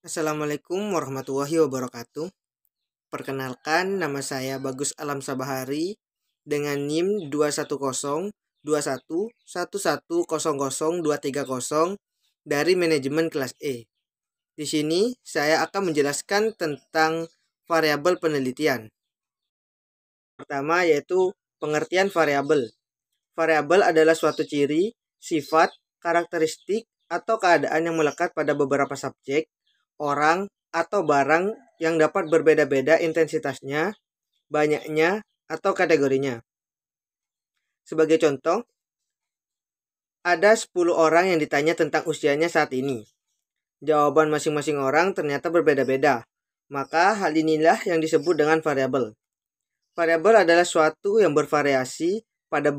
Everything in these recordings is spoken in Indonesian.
Assalamualaikum warahmatullahi wabarakatuh. Perkenalkan, nama saya Bagus Alam Sabahari dengan NIM 2102111110023 dari manajemen kelas E. Di sini saya akan menjelaskan tentang variabel penelitian. Pertama yaitu pengertian variabel. Variabel adalah suatu ciri, sifat, karakteristik, atau keadaan yang melekat pada beberapa subjek, orang, atau barang yang dapat berbeda-beda intensitasnya, banyaknya, atau kategorinya. Sebagai contoh, ada 10 orang yang ditanya tentang usianya saat ini. Jawaban masing-masing orang ternyata berbeda-beda. Maka hal inilah yang disebut dengan variabel. Variabel adalah suatu yang bervariasi pada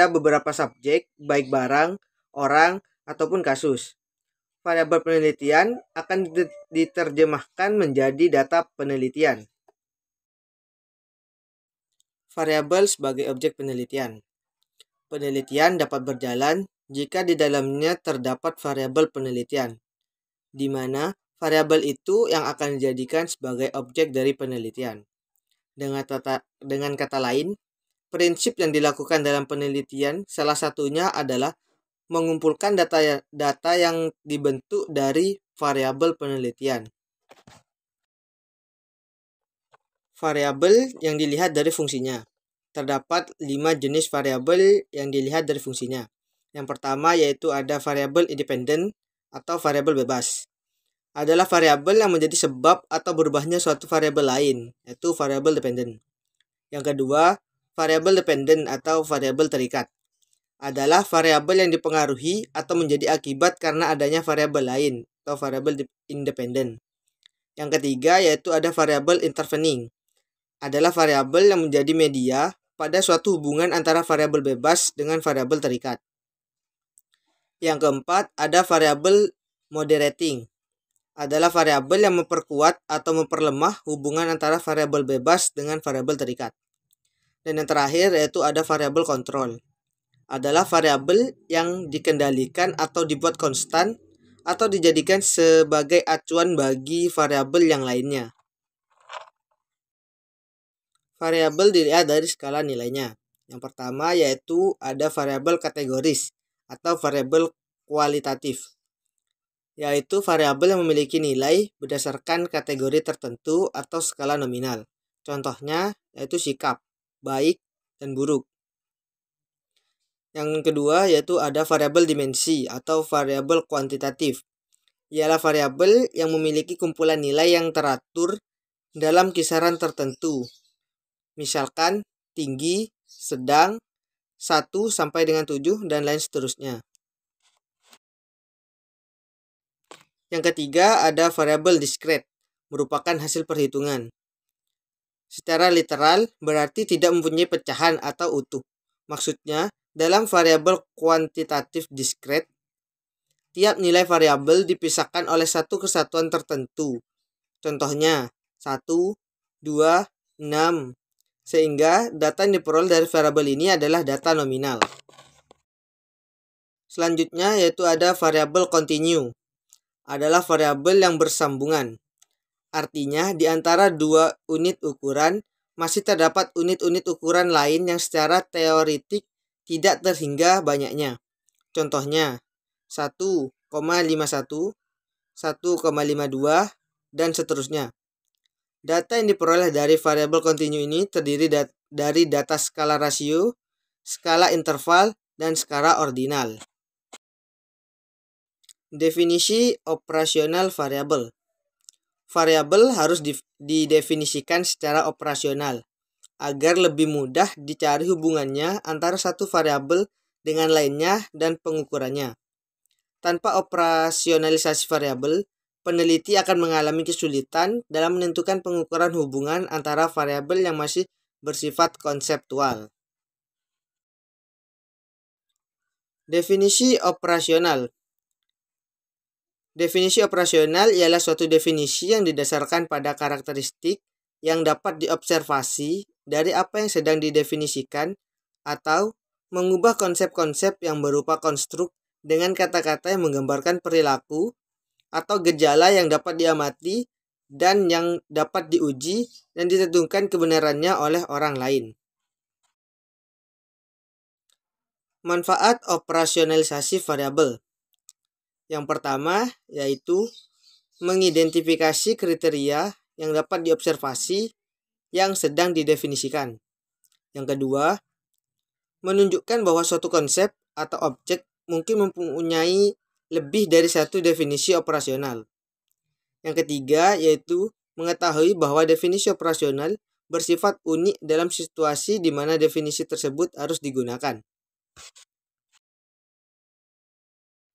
beberapa subjek, baik barang, orang, ataupun kasus. Variabel penelitian akan diterjemahkan menjadi data penelitian. Variabel sebagai objek penelitian. Penelitian dapat berjalan jika di dalamnya terdapat variabel penelitian, di mana variabel itu yang akan dijadikan sebagai objek dari penelitian. Dengan kata lain, prinsip yang dilakukan dalam penelitian salah satunya adalah mengumpulkan data yang dibentuk dari variabel penelitian. Variabel yang dilihat dari fungsinya. Terdapat 5 jenis variabel yang dilihat dari fungsinya. Yang pertama yaitu ada variabel independen atau variabel bebas. Adalah variabel yang menjadi sebab atau berubahnya suatu variabel lain, yaitu variabel dependen. Yang kedua, variabel dependen atau variabel terikat. Adalah variabel yang dipengaruhi atau menjadi akibat karena adanya variabel lain atau variabel independen. Yang ketiga yaitu ada variabel intervening. Adalah variabel yang menjadi media pada suatu hubungan antara variabel bebas dengan variabel terikat. Yang keempat ada variabel moderating. Adalah variabel yang memperkuat atau memperlemah hubungan antara variabel bebas dengan variabel terikat. Dan yang terakhir yaitu ada variabel kontrol. Adalah variabel yang dikendalikan atau dibuat konstan atau dijadikan sebagai acuan bagi variabel yang lainnya. Variabel dilihat dari skala nilainya. Yang pertama yaitu ada variabel kategoris atau variabel kualitatif, yaitu variabel yang memiliki nilai berdasarkan kategori tertentu atau skala nominal. Contohnya yaitu sikap, baik, dan buruk. Yang kedua yaitu ada variabel dimensi atau variabel kuantitatif. Ialah variabel yang memiliki kumpulan nilai yang teratur dalam kisaran tertentu. Misalkan tinggi, sedang, 1 sampai dengan 7 dan lain seterusnya. Yang ketiga ada variabel diskret, merupakan hasil perhitungan. Secara literal berarti tidak mempunyai pecahan atau utuh. Maksudnya, dalam variabel kuantitatif diskret, tiap nilai variabel dipisahkan oleh satu kesatuan tertentu. Contohnya, 1, 2, 6. Sehingga data yang diperoleh dari variabel ini adalah data nominal. Selanjutnya yaitu ada variabel continue. Adalah variabel yang bersambungan. Artinya di antara dua unit ukuran masih terdapat unit-unit ukuran lain yang secara teoretik tidak terhingga banyaknya. Contohnya 1,51, 1,52, dan seterusnya. Data yang diperoleh dari variabel continue ini terdiri dari data skala rasio, skala interval, dan skala ordinal. Definisi operasional variabel. Variabel harus didefinisikan secara operasional agar lebih mudah dicari hubungannya antara satu variabel dengan lainnya dan pengukurannya. Tanpa operasionalisasi variabel, peneliti akan mengalami kesulitan dalam menentukan pengukuran hubungan antara variabel yang masih bersifat konseptual. Definisi operasional. Definisi operasional ialah suatu definisi yang didasarkan pada karakteristik yang dapat diobservasi dari apa yang sedang didefinisikan atau mengubah konsep-konsep yang berupa konstruk dengan kata-kata yang menggambarkan perilaku, atau gejala yang dapat diamati dan yang dapat diuji dan ditentukan kebenarannya oleh orang lain. Manfaat operasionalisasi variabel. Yang pertama yaitu mengidentifikasi kriteria yang dapat diobservasi yang sedang didefinisikan. Yang kedua, menunjukkan bahwa suatu konsep atau objek mungkin mempunyai lebih dari satu definisi operasional. Yang ketiga yaitu mengetahui bahwa definisi operasional bersifat unik dalam situasi di mana definisi tersebut harus digunakan.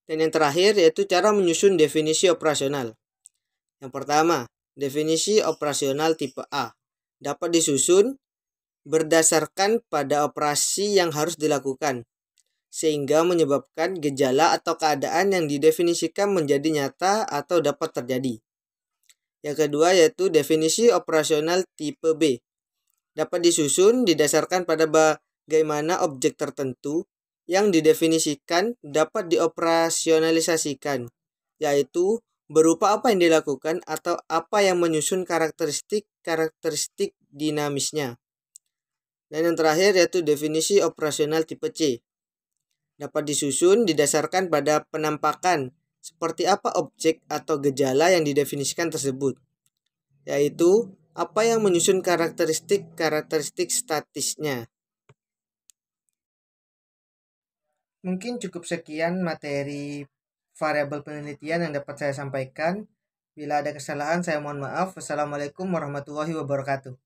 Dan yang terakhir yaitu cara menyusun definisi operasional. Yang pertama, definisi operasional tipe A dapat disusun berdasarkan pada operasi yang harus dilakukan, sehingga menyebabkan gejala atau keadaan yang didefinisikan menjadi nyata atau dapat terjadi. Yang kedua yaitu definisi operasional tipe B. Dapat disusun didasarkan pada bagaimana objek tertentu yang didefinisikan dapat dioperasionalisasikan, yaitu berupa apa yang dilakukan atau apa yang menyusun karakteristik dinamisnya. Dan yang terakhir yaitu definisi operasional tipe C. Dapat disusun didasarkan pada penampakan seperti apa objek atau gejala yang didefinisikan tersebut, yaitu apa yang menyusun karakteristik statisnya. Mungkin cukup sekian materi variabel penelitian yang dapat saya sampaikan. Bila ada kesalahan saya mohon maaf. Wassalamualaikum warahmatullahi wabarakatuh.